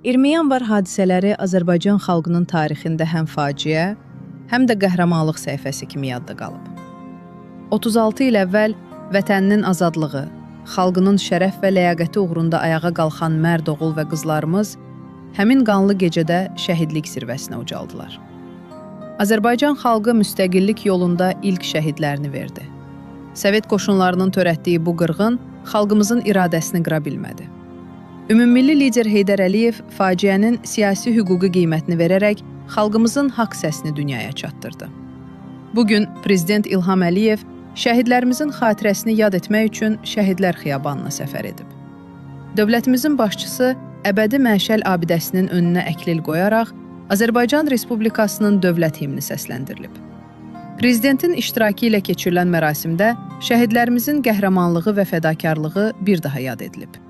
20 yanvar hadisələri Azərbaycan xalqının tarixində həm faciə, həm də qəhrəmanlıq səhifəsi kimi yadda qalıb. 36 il əvvəl vətəninin azadlığı, xalqının şərəf və ləyaqəti uğrunda ayağa qalxan mərd oğul və qızlarımız həmin qanlı gecədə şəhidlik zirvəsinə ucaldılar. Azərbaycan xalqı müstəqillik yolunda ilk şəhidlərini verdi. Sovet qoşunlarının törətdiyi bu qırğın xalqımızın iradəsini qıra bilmədi. Ümummilli lider Heydər Əliyev faciənin siyasi hüquqi qiymətini verərək xalqımızın haqq səsini dünyaya çatdırdı. Bugün Prezident İlham Əliyev şəhidlərimizin xatirəsini yad etmək üçün Şəhidlər Xiyabanına səfər edib. Dövlətimizin başçısı əbədi məşəl abidəsinin önünə əklil qoyaraq Azərbaycan Respublikasının dövlət himni səsləndirilib. Prezidentin iştirakı ilə keçirilən mərasimdə şəhidlərimizin qəhrəmanlığı və fədakarlığı bir daha yad edilib.